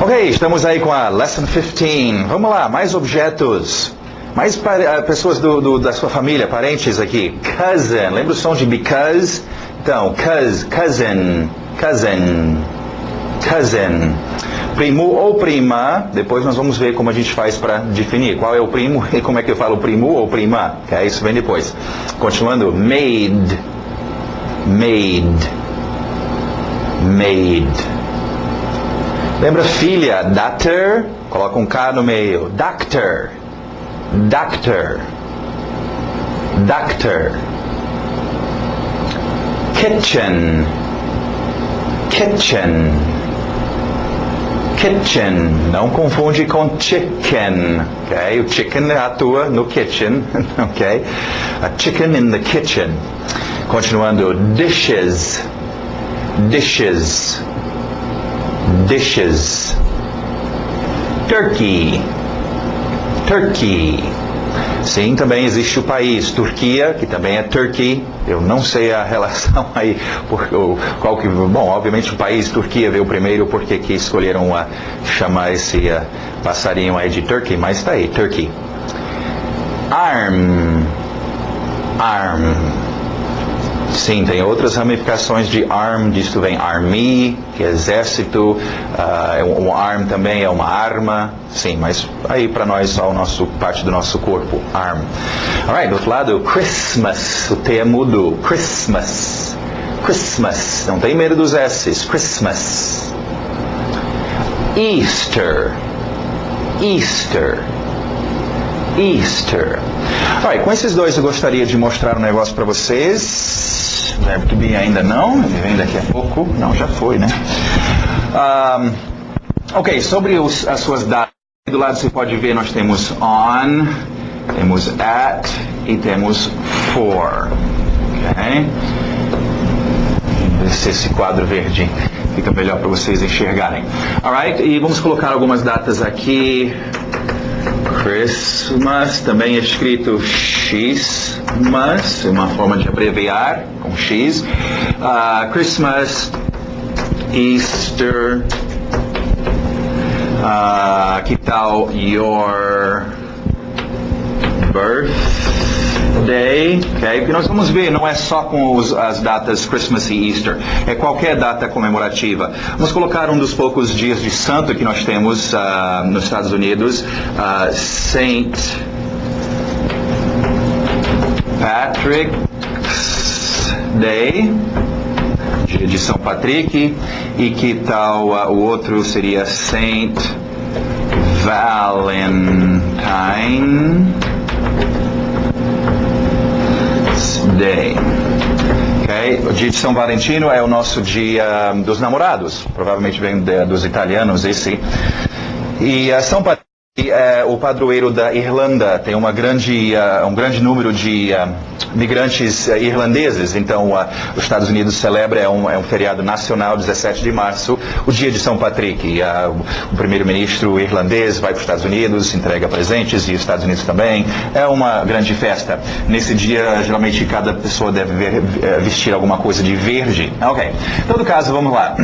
Ok, estamos aí com a Lesson 15. Vamos lá, mais objetos. Mais pessoas da sua família, parentes aqui. Cousin, lembra o som de because? Então, cousin. Primo ou prima, depois nós vamos ver como a gente faz para definir qual é o primo e como é que eu falo primo ou prima. Okay? Isso vem depois. Continuando, maid. Lembra filha? Daughter, coloca um K no meio. Doctor. Kitchen. Não confunde com chicken, ok? O chicken atua no kitchen, ok? A chicken in the kitchen. Continuando, dishes. Turkey. Sim, também existe o país Turquia, que também é Turkey. Eu não sei a relação aí, bom, obviamente o país Turquia veio primeiro, porque que escolheram chamar esse passarinho aí de Turkey, mas está aí, Turkey. Arm. Sim, tem outras ramificações de arm, disso vem army, que é exército, um arm também é uma arma, sim, mas aí para nós só parte do nosso corpo, arm. Alright, do outro lado, Christmas, o T é mudo, Christmas, não tem medo dos S's, Christmas. Easter. Alright, com esses dois eu gostaria de mostrar um negócio para vocês. Verbo to be ainda não, ele vem daqui a pouco. Não, já foi, né? Ok, sobre as suas datas. Do lado você pode ver, nós temos on, temos at e temos for. Ok? Ver se esse quadro verde fica melhor para vocês enxergarem. Alright, e vamos colocar algumas datas aqui. Christmas, também é escrito Xmas, uma forma de abreviar com X. Christmas, Easter, que tal your birthday? Okay? Porque nós vamos ver, não é só com as datas Christmas e Easter, é qualquer data comemorativa. Vamos colocar um dos poucos dias de santo que nós temos nos Estados Unidos, Saint Patrick's Day, dia de São Patrick, e que tal o outro seria Saint Valentine Day. Okay? O dia de São Valentino é o nosso dia dos namorados. Provavelmente vem dos italianos esse. E São Patrick é o padroeiro da Irlanda. Tem um grande número de migrantes irlandeses. Então, os Estados Unidos celebra, é um feriado nacional, 17 de março, o dia de São Patrick. O primeiro-ministro irlandês vai para os Estados Unidos, entrega presentes, e os Estados Unidos também. É uma grande festa. Nesse dia, geralmente, cada pessoa deve vestir alguma coisa de verde. Ok. Em todo caso, vamos lá.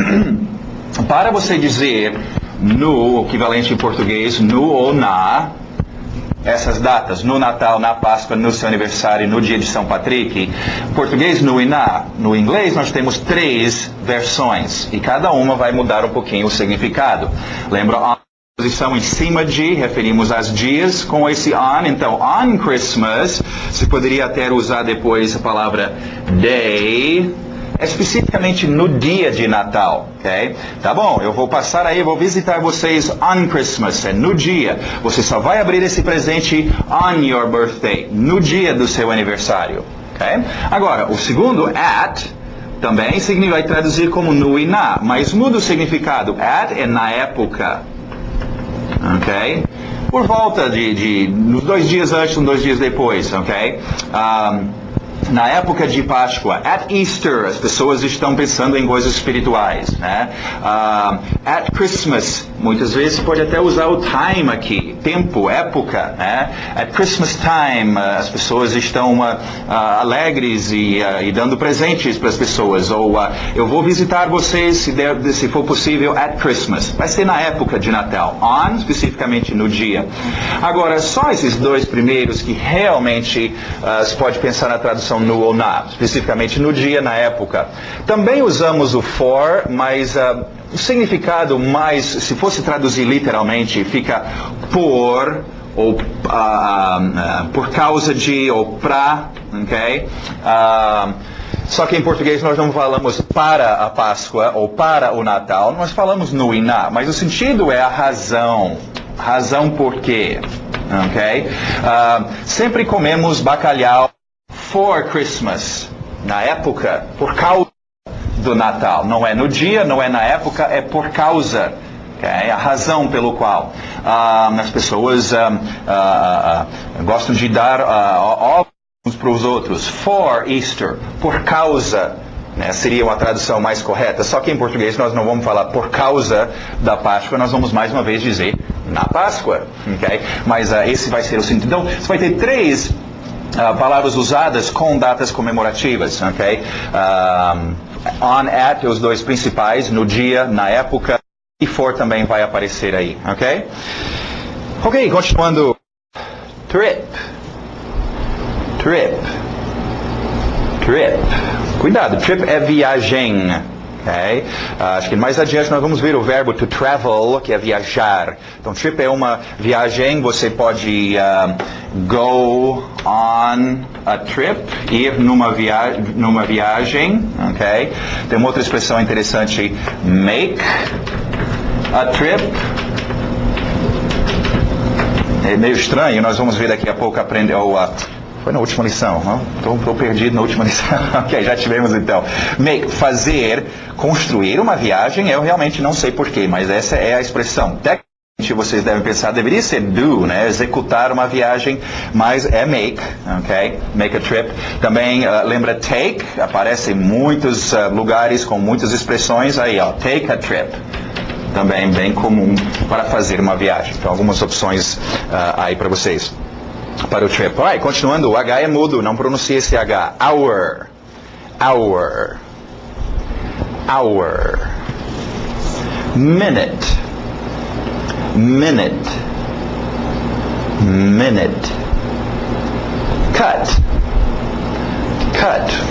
Para você dizer no, equivalente em português, no ou na, essas datas, no Natal, na Páscoa, no seu aniversário, no dia de São Patrick, em português, no e na. No inglês, nós temos 3 versões, e cada uma vai mudar um pouquinho o significado. Lembra a posição em cima de, referimos às dias com esse on. Então, on Christmas, se poderia até usar depois a palavra day, especificamente no dia de Natal, ok? Tá bom, eu vou passar aí, vou visitar vocês on Christmas, é no dia. Você só vai abrir esse presente on your birthday, no dia do seu aniversário, ok? Agora, o segundo, at, também vai traduzir como no e na, mas muda o significado. At é na época, ok? Por volta nos 2 dias antes e 2 dias depois, ok? Na época de Páscoa, at Easter, as pessoas estão pensando em coisas espirituais, né? At Christmas, muitas vezes pode até usar o time aqui, tempo, época, né? At Christmas time, as pessoas estão alegres e dando presentes para as pessoas. Ou eu vou visitar vocês, se for possível, at Christmas. Vai ser na época de Natal, on, especificamente no dia. Agora, só esses dois primeiros que realmente se pode pensar na tradução no ou na, especificamente no dia, na época. Também usamos o for, mas o significado mais, se fosse traduzir literalmente, fica por, ou por causa de, ou pra, ok? Só que em português nós não falamos para a Páscoa ou para o Natal, nós falamos no e na, mas o sentido é a razão. Razão por quê? Ok? Sempre comemos bacalhau for Christmas, na época, por causa do Natal. Não é no dia, não é na época, é por causa. Okay? A razão pelo qual as pessoas gostam de dar ovos uns para os outros. For Easter, por causa. Né, seria uma tradução mais correta, só que em português nós não vamos falar por causa da Páscoa, nós vamos mais uma vez dizer na Páscoa, okay? Mas esse vai ser o sentido. Então, você vai ter três palavras usadas com datas comemorativas, ok? On, at, os dois principais, no dia, na época, e for também vai aparecer aí, ok? Ok, continuando. Trip. Cuidado, trip é viagem. Okay? Acho que mais adiante nós vamos ver o verbo to travel, que é viajar. Então, trip é uma viagem, você pode go on a trip, ir numa viagem. Okay? Tem uma outra expressão interessante, make a trip. É meio estranho, nós vamos ver daqui a pouco aprender foi na última lição, estou perdido na última lição. Ok, já tivemos então. Make, fazer, construir uma viagem, eu realmente não sei porquê, mas essa é a expressão. Tecnicamente vocês devem pensar, deveria ser do, né? Executar uma viagem, mas é make, ok? Make a trip. Também lembra take, aparece em muitos lugares com muitas expressões aí, ó, take a trip. Também bem comum para fazer uma viagem. Então, algumas opções aí para vocês. Para o trip. Alright, continuando, o H é mudo, não pronuncia esse H. Hour. Minute. Cut.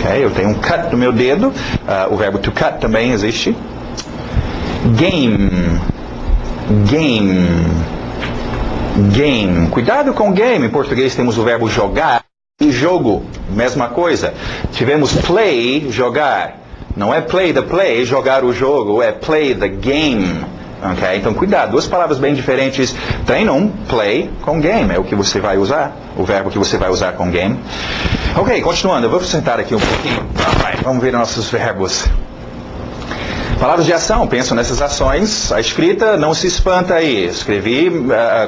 Ok, eu tenho um cut no meu dedo. O verbo to cut também existe. Game. Cuidado com game. Em português temos o verbo jogar e jogo, mesma coisa. Tivemos play, jogar. Não é play the play, jogar o jogo, é play the game. Okay? Então cuidado, duas palavras bem diferentes. Treinam play com game, é o que você vai usar, o verbo que você vai usar com game. Ok, continuando, eu vou sentar aqui um pouquinho. Vamos ver nossos verbos. Palavras de ação, penso nessas ações. A escrita, não se espanta aí. Escrevi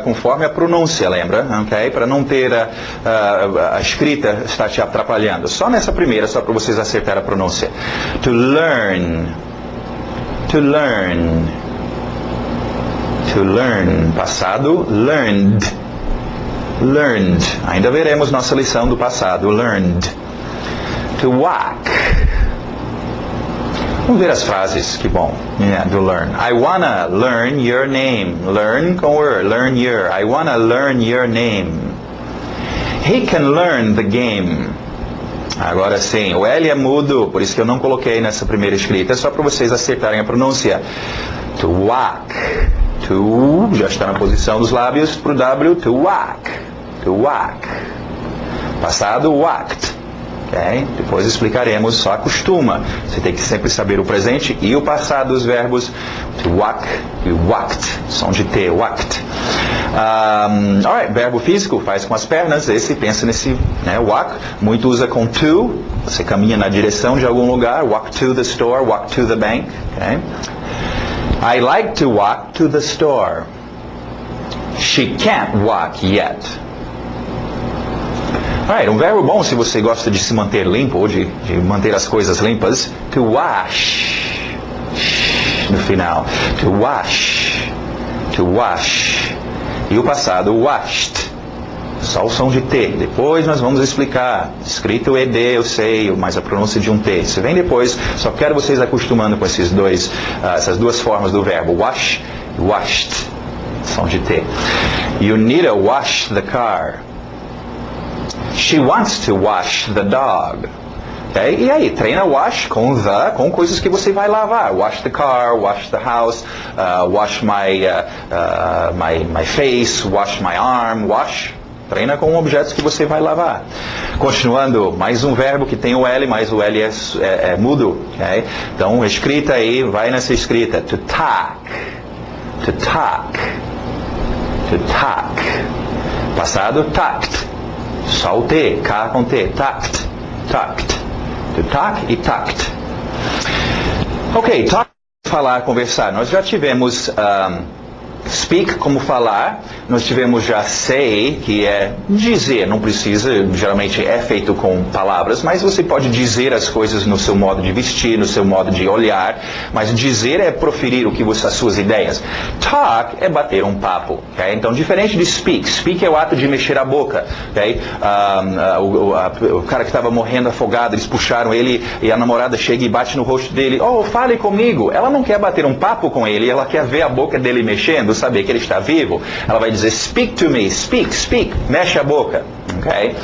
conforme a pronúncia, lembra? Okay? Para não ter a escrita estar te atrapalhando. Só nessa primeira, só para vocês acertar a pronúncia. To learn. Passado, learned. Ainda veremos nossa lição do passado. Learned. To walk. Vamos ver as frases, que bom. Do learn. I wanna learn your name. Learn com learn your. I wanna learn your name. He can learn the game. Agora sim, o L é mudo, por isso que eu não coloquei nessa primeira escrita, só para vocês acertarem a pronúncia. To walk. To, já está na posição dos lábios para o W. To walk. Passado, walked. Okay? Depois explicaremos, só acostuma. Você tem que sempre saber o presente e o passado dos verbos. To walk e walked. Som de T, walked. Alright, verbo físico, faz com as pernas. Esse, pensa nesse, né, walk. Muito usa com to. Você caminha na direção de algum lugar. Walk to the store, walk to the bank. Okay? I like to walk to the store. She can't walk yet. Alright, um verbo bom se você gosta de se manter limpo, ou de manter as coisas limpas. To wash. No final. To wash. To wash. E o passado, washed. Só o som de T. Depois nós vamos explicar. Escrito ED, eu sei, mas a pronúncia de um T. Isso vem depois. Só quero vocês acostumando com essas duas formas do verbo. Wash e washed. Som de T. You need to wash the car. She wants to wash the dog. Okay? E aí, treina wash com coisas que você vai lavar. Wash the car, wash the house, wash my face, wash my arm, wash. Treina com objetos que você vai lavar. Continuando, mais um verbo que tem o L, mas o L é mudo. Okay? Então, escrita aí, vai nessa escrita. To talk. To talk. To talk. Passado, tact. Só o T, K com T. Tact. Tact. To talk e tact. Ok, talk, falar, conversar. Nós já tivemos speak, como falar. Nós tivemos já say, que é dizer. Não precisa, geralmente é feito com palavras, mas você pode dizer as coisas no seu modo de vestir, no seu modo de olhar. Mas dizer é proferir as suas ideias. Talk é bater um papo. Okay? Então, diferente de speak. Speak é o ato de mexer a boca. Okay? O cara que estava morrendo afogado, eles puxaram ele e a namorada chega e bate no rosto dele. Oh, fale comigo. Ela não quer bater um papo com ele, ela quer ver a boca dele mexendo, saber que ele está vivo. Ela vai dizer, speak to me, speak, mexe a boca. Okay?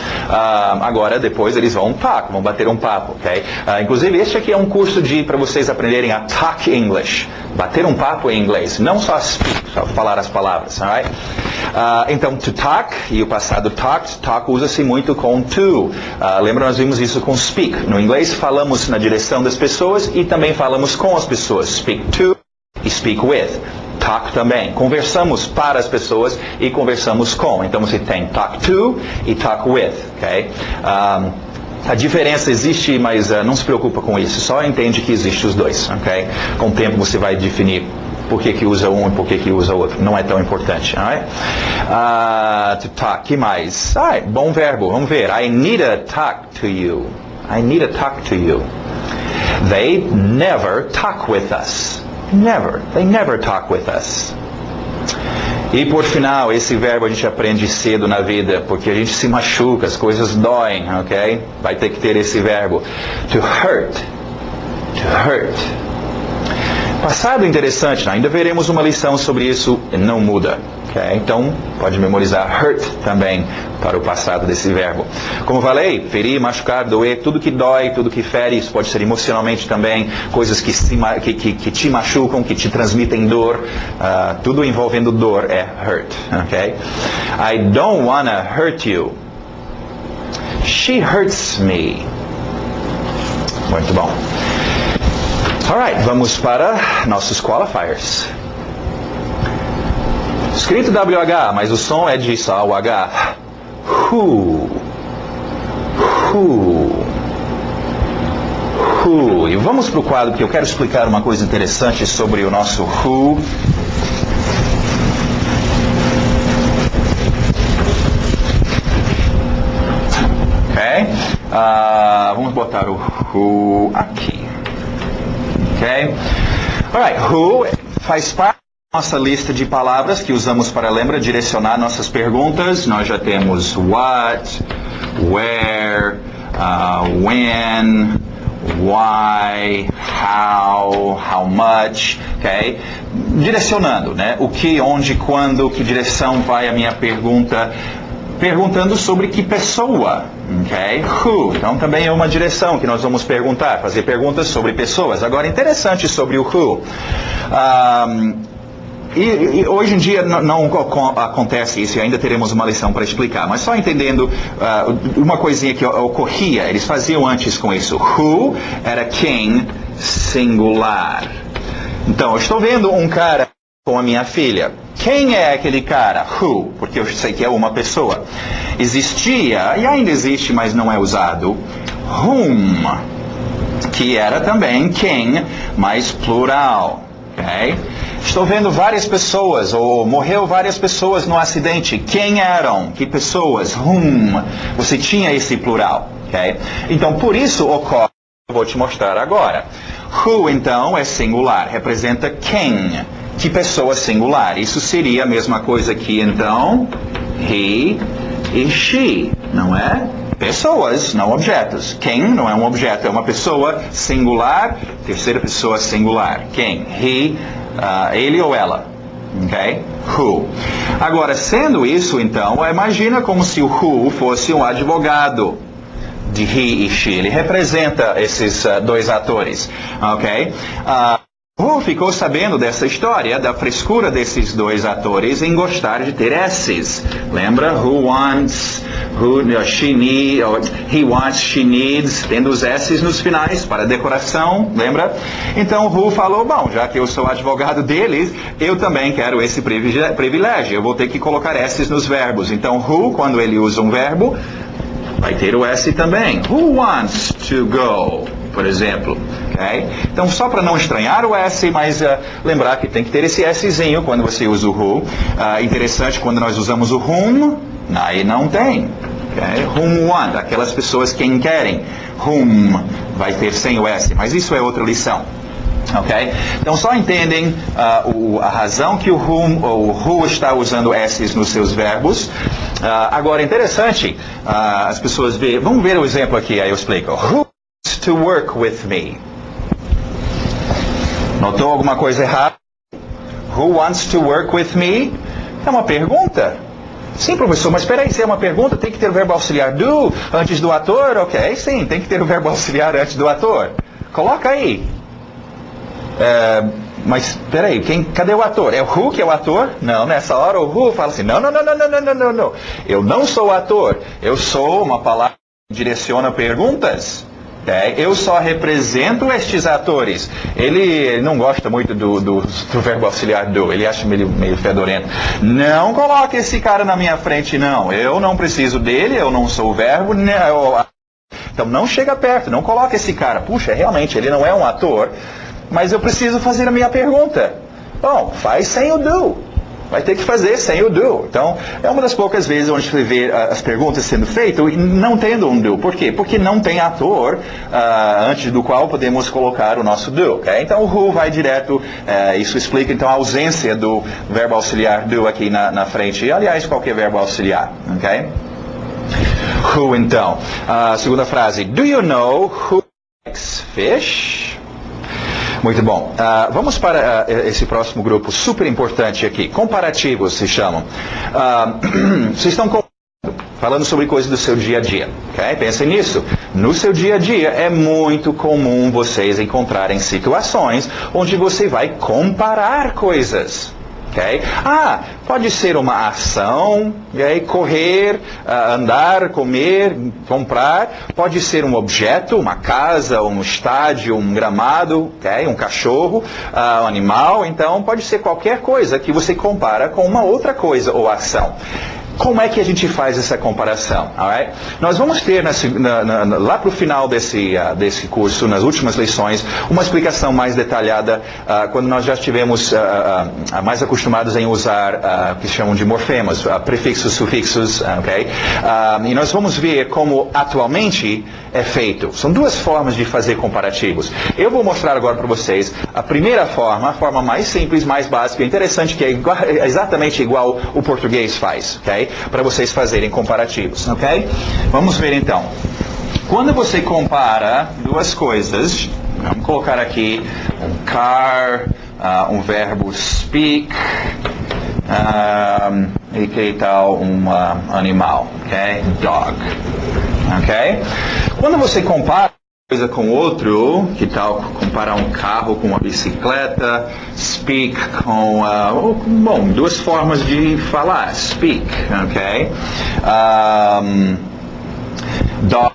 Agora, depois eles vão bater um papo. Okay? Inclusive, este aqui é um curso para vocês aprenderem a talk English. Bater um papo em inglês. Não só speak, só falar as palavras. Alright? Então, to talk, e o passado talked, talk usa-se muito com to. Lembra, nós vimos isso com speak. No inglês, falamos na direção das pessoas e também falamos com as pessoas. Speak to e speak with. Talk também. Conversamos para as pessoas e conversamos com. Então você tem talk to e talk with. Okay? A diferença existe, mas não se preocupa com isso. Só entende que existe os dois. Okay? Com o tempo você vai definir por que usa um e por que usa o outro. Não é tão importante. Alright? To talk. Que mais? Bom verbo. Vamos ver. I need to talk to you. I need to talk to you. They never talk with us. Never. They never talk with us. E por final, esse verbo a gente aprende cedo na vida, porque a gente se machuca, as coisas doem, ok? Vai ter que ter esse verbo. To hurt. To hurt. Passado interessante, ainda veremos uma lição sobre isso, não muda. Okay? Então, pode memorizar hurt também para o passado desse verbo. Como falei, ferir, machucar, doer, tudo que dói, tudo que fere, isso pode ser emocionalmente também, coisas que te machucam, que te transmitem dor, tudo envolvendo dor é hurt. Okay? I don't wanna hurt you. She hurts me. Muito bom. Alright, vamos para nossos qualifiers. Escrito WH, mas o som é de só o H. Who. E vamos para o quadro, porque eu quero explicar uma coisa interessante sobre o nosso who. Ok? Vamos botar o who aqui. Ok? Alright, who faz parte da nossa lista de palavras que usamos para, lembra, direcionar nossas perguntas. Nós já temos what, where, when, why, how much, ok? Direcionando, né? O que, onde, quando, que direção vai a minha pergunta, perguntando sobre que pessoa, ok? Who. Então também é uma direção que nós vamos perguntar, fazer perguntas sobre pessoas. Agora, interessante sobre o who. E hoje em dia não acontece isso, e ainda teremos uma lição para explicar, mas só entendendo uma coisinha que ocorria, eles faziam antes com isso. Who era quem singular. Então, eu estou vendo um cara com a minha filha. Quem é aquele cara? Who, porque eu sei que é uma pessoa. Existia, e ainda existe, mas não é usado, whom, que era também quem, mas plural. Okay? Estou vendo várias pessoas, ou morreu várias pessoas no acidente. Quem eram? Que pessoas? Whom? Você tinha esse plural. Okay? Então, por isso ocorre, eu vou te mostrar agora. Who, então, é singular, representa quem? Que pessoa singular? Isso seria a mesma coisa que, então, he e she, não é? Pessoas, não objetos. Quem não é um objeto, é uma pessoa singular, terceira pessoa singular. Quem? He, ele ou ela. Ok? Who. Agora, sendo isso, então, imagina como se o who fosse um advogado de he e she. Ele representa esses dois atores. Ok? Who ficou sabendo dessa história, da frescura desses dois atores em gostar de ter S's. Lembra? Who wants, she needs, he wants, she needs, tendo os S's nos finais para decoração, lembra? Então Who falou, bom, já que eu sou advogado deles, eu também quero esse privilégio. Eu vou ter que colocar S's nos verbos. Então Who, quando ele usa um verbo, vai ter o S também. Who wants to go? Por exemplo. Okay? Então, só para não estranhar o S, mas lembrar que tem que ter esse Szinho quando você usa o who. Interessante, quando nós usamos o whom, aí não tem. Okay? Whom want, aquelas pessoas quem querem. Whom vai ter sem o S, mas isso é outra lição. Okay? Então, só entendem a razão que o who está usando S's nos seus verbos. Agora, interessante, as pessoas veem... Vamos ver o exemplo aqui, aí eu explico. Who wants to work with me? Notou alguma coisa errada? Who wants to work with me? É uma pergunta. Sim, professor, mas espera aí, se é uma pergunta, tem que ter o verbo auxiliar do antes do ator? Ok, sim, tem que ter o verbo auxiliar antes do ator. Coloca aí. Mas espera aí, cadê o ator? É o who que é o ator? Não, nessa hora o who fala assim, não. Eu não sou ator. Eu sou uma palavra que direciona perguntas. Eu só represento estes atores. Ele não gosta muito do verbo auxiliar do. Ele acha meio fedorento. Não coloque esse cara na minha frente, não. Eu não preciso dele, eu não sou o verbo. Então não chega perto, não coloque esse cara. Puxa, realmente, ele não é um ator, mas eu preciso fazer a minha pergunta. Bom, faz sem o do. Vai ter que fazer sem o do. Então, é uma das poucas vezes onde você vê as perguntas sendo feitas e não tendo um do. Por quê? Porque não tem ator antes do qual podemos colocar o nosso do. Okay? Então, o who vai direto. Isso explica, então, a ausência do verbo auxiliar do aqui na frente. E, aliás, qualquer verbo auxiliar. Okay? Who, então. Segunda frase. Do you know who likes fish? Muito bom. Vamos para esse próximo grupo super importante aqui. Comparativos se chamam. Vocês estão falando sobre coisas do seu dia a dia. Okay? Pensem nisso. No seu dia a dia é muito comum vocês encontrarem situações onde você vai comparar coisas. Okay? Pode ser uma ação, okay? Correr, andar, comer, comprar. Pode ser um objeto, uma casa, um estádio, um gramado, okay? Um cachorro, um animal. Então, pode ser qualquer coisa que você compara com uma outra coisa ou ação. Como é que a gente faz essa comparação? Alright? Nós vamos ter lá para o final desse curso, nas últimas lições, uma explicação mais detalhada quando nós já estivemos mais acostumados em usar o que se chamam de morfemas, prefixos, sufixos. Okay? E nós vamos ver como atualmente é feito. São duas formas de fazer comparativos. Eu vou mostrar agora para vocês a primeira forma, a forma mais simples, mais básica, interessante, que é exatamente igual o português faz. Okay? Para vocês fazerem comparativos, ok? Vamos ver então. Quando você compara duas coisas, vamos colocar aqui um car, um verbo speak, e que tal um animal, ok? Dog, ok? Quando você compara coisa com outro, que tal comparar um carro com uma bicicleta, speak com, bom, duas formas de falar, speak, ok? Dog,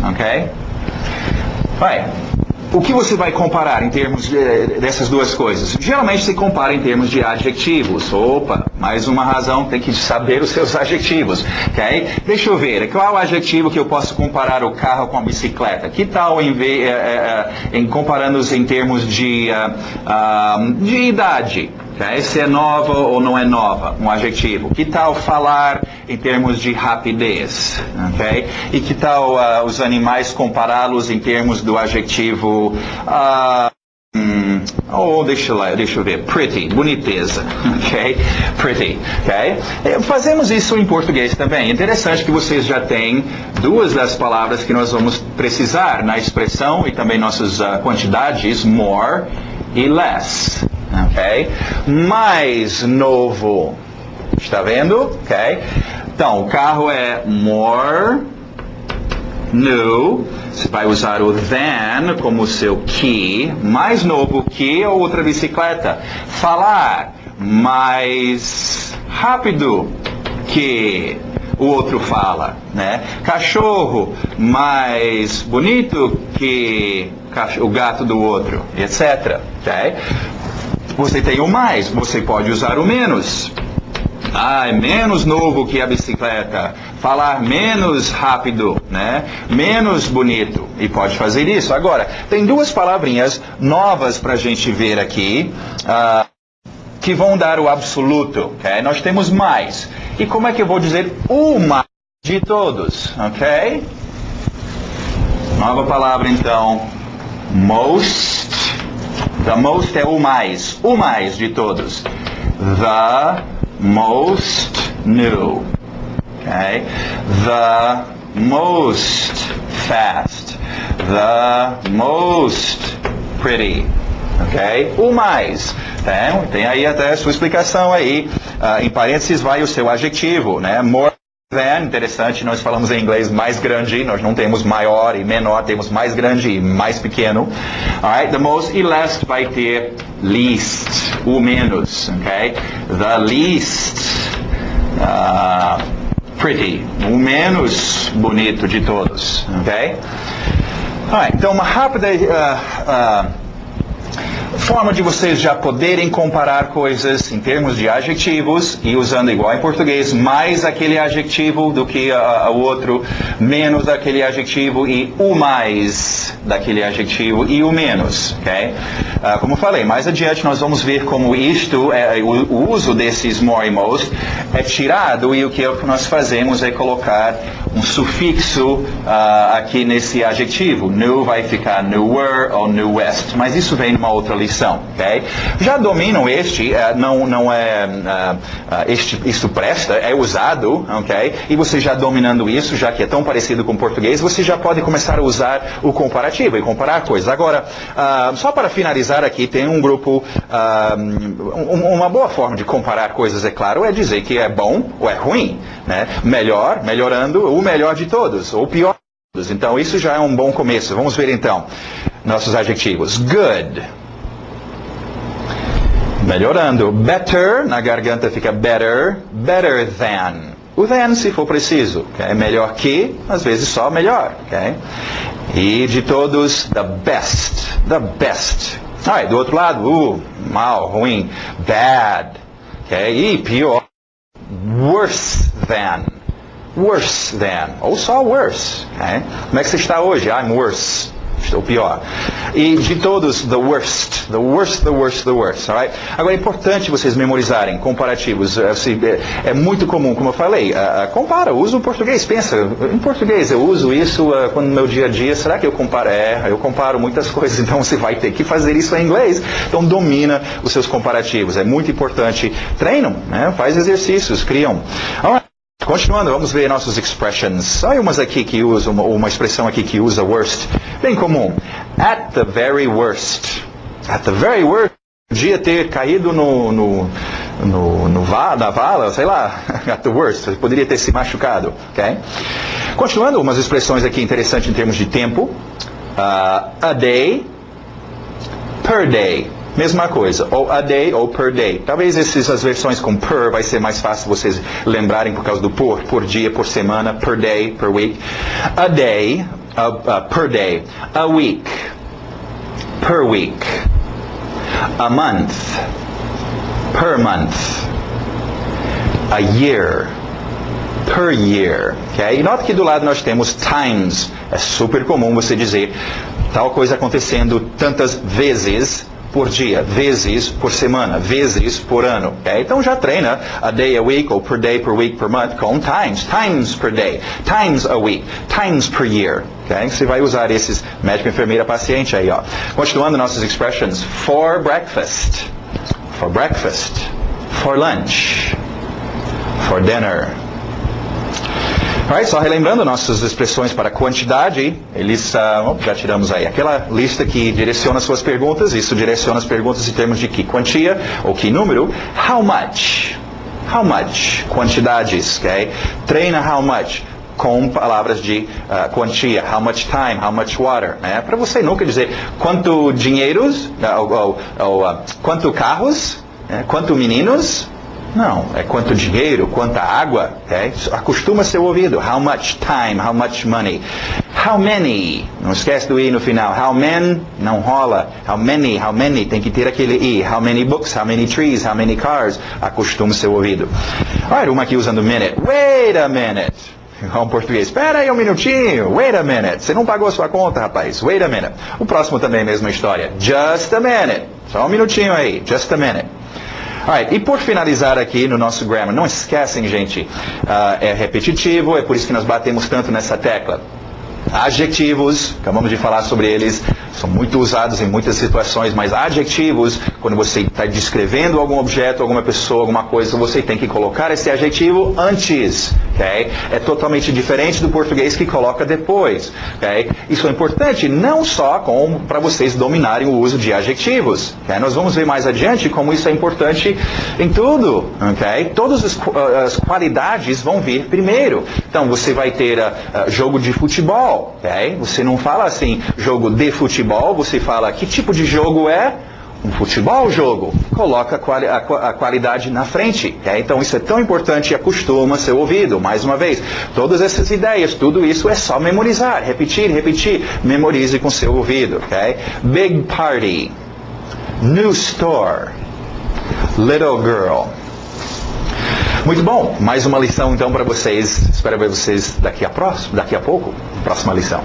ok? Vai. O que você vai comparar em termos dessas duas coisas? Geralmente se compara em termos de adjetivos. Opa, Mais uma razão, tem que saber os seus adjetivos, ok? Deixa eu ver, qual adjetivo que eu posso comparar o carro com a bicicleta? Que tal em comparando-os em termos de idade? Okay? Se é nova ou não é nova, um adjetivo. Que tal falar em termos de rapidez? Okay? E que tal os animais compará-los em termos do adjetivo... deixa eu ver. Pretty, boniteza, ok? Pretty, ok? Fazemos isso em português também. É interessante que vocês já têm duas das palavras que nós vamos precisar na expressão e também nossas quantidades, more e less, ok? Mais novo, está vendo? Ok? Então, o carro é more new. Você vai usar o than como seu que, mais novo que a outra bicicleta. Falar mais rápido que o outro fala, né? Cachorro mais bonito que o gato do outro, etc. Okay? Você tem o mais, você pode usar o menos. É menos novo que a bicicleta. Falar menos rápido, né? Menos bonito. E pode fazer isso. Agora, tem duas palavrinhas novas para a gente ver aqui, que vão dar o absoluto, ok? Nós temos mais. E como é que eu vou dizer o mais de todos, ok? Nova palavra, então. Most. The most é o mais de todos. The most new. Okay? The most fast. The most pretty. Ok? O mais. Tem aí até a sua explicação aí. Em parênteses vai o seu adjetivo, né? More than, interessante, nós falamos em inglês mais grande, nós não temos maior e menor, temos mais grande e mais pequeno. Alright? The most e less vai ter least, o menos, ok? The least pretty, o menos bonito de todos, ok? Alright, então uma rápida forma de vocês já poderem comparar coisas em termos de adjetivos e usando igual em português, mais aquele adjetivo do que o outro, menos aquele adjetivo e o mais daquele adjetivo e o menos, ok? Como eu falei, mais adiante nós vamos ver como isto, o uso desses more e most é tirado e o que nós fazemos é colocar um sufixo aqui nesse adjetivo. New vai ficar newer ou newest, mas isso vem numa outra lição, ok? Já dominam este, isso presta, é usado, ok? E você já dominando isso, já que é tão parecido com o português, você já pode começar a usar o comparativo e comparar coisas. Agora, só para finalizar aqui, tem um grupo, uma boa forma de comparar coisas, é claro, é dizer que é bom ou é ruim, né? Melhor, melhorando, o melhor de todos, ou pior de todos. Então, isso já é um bom começo. Vamos ver então nossos adjetivos. Good. Melhorando. Better, na garganta fica better. Better than. O than, se for preciso. Okay? Melhor que, às vezes só melhor. Okay? E de todos, the best. The best. Do outro lado, mal, ruim. Bad. Okay? E pior. Worse than. Worse than. Ou só worse. Okay? Como é que você está hoje? I'm worse. Estou pior. E de todos, the worst. The worst, the worst, the worst. Alright? Agora é importante vocês memorizarem comparativos. É muito comum, como eu falei. Compara, usa o português. Pensa, em português eu uso isso quando no meu dia a dia. Será que eu comparo? Eu comparo muitas coisas, então você vai ter que fazer isso em inglês. Então domina os seus comparativos. É muito importante. Treinam, né? Faz exercícios, criam. Alright. Continuando, vamos ver nossos expressions. Há umas aqui que usam, uma expressão aqui que usa worst. Bem comum. At the very worst. At the very worst. Podia ter caído na vala, sei lá. At the worst. Poderia ter se machucado. Okay? Continuando, umas expressões aqui interessantes em termos de tempo. A day. Per day. Mesma coisa, ou a day ou per day. Talvez as versões com per vai ser mais fácil vocês lembrarem por causa do por dia, por semana, per day, per week. A day, per day. A week, per week. A month, per month. A year. Per year. Okay? E nota que do lado nós temos times. É super comum você dizer tal coisa acontecendo tantas vezes por dia, vezes por semana, vezes por ano. Okay? Então já treina a day a week, ou per day, per week, per month, com times. Times per day, times a week, times per year. Okay? Você vai usar esses médico, enfermeira, paciente aí. Ó. Continuando nossas expressions. For breakfast. For breakfast. For lunch. For dinner. Alright, só relembrando nossas expressões para quantidade, eles já tiramos aí aquela lista que direciona suas perguntas, isso direciona as perguntas em termos de que quantia ou que número. How much? How much? Quantidades, ok? Treina how much com palavras de quantia. How much time? How much water? Né? Para você nunca dizer quanto dinheiros, quanto carros, quanto meninos. Não, é quanto dinheiro, quanta água, okay? Acostuma seu ouvido. How much time, how much money. How many, não esquece do i no final. How many, não rola. How many, tem que ter aquele i. How many books, how many trees, how many cars. Acostuma seu ouvido. Olha, uma aqui usando minute. Wait a minute. Igual em português. Espera aí um minutinho. Wait a minute. Você não pagou a sua conta, rapaz. Wait a minute. O próximo também é a mesma história. Just a minute. Só um minutinho aí. Just a minute. Alright, e por finalizar aqui no nosso grammar, não esquecem, gente, é repetitivo, é por isso que nós batemos tanto nessa tecla. Adjetivos, acabamos de falar sobre eles, são muito usados em muitas situações, mas adjetivos, quando você está descrevendo algum objeto, alguma pessoa, alguma coisa, você tem que colocar esse adjetivo antes, ok? É totalmente diferente do português que coloca depois, ok? Isso é importante não só para vocês dominarem o uso de adjetivos, ok? Nós vamos ver mais adiante como isso é importante em tudo, ok? Todas as qualidades vão vir primeiro. Então, você vai ter jogo de futebol, ok? Você não fala assim, jogo de futebol, você fala que tipo de jogo é? Um futebol jogo. Coloca a qualidade na frente. Okay? Então isso é tão importante e acostuma seu ouvido. Mais uma vez, todas essas ideias, tudo isso é só memorizar. Repetir, memorize com seu ouvido. Okay? Big party. New store. Little girl. Muito bom. Mais uma lição então para vocês. Espero ver vocês daqui a pouco. Próxima lição.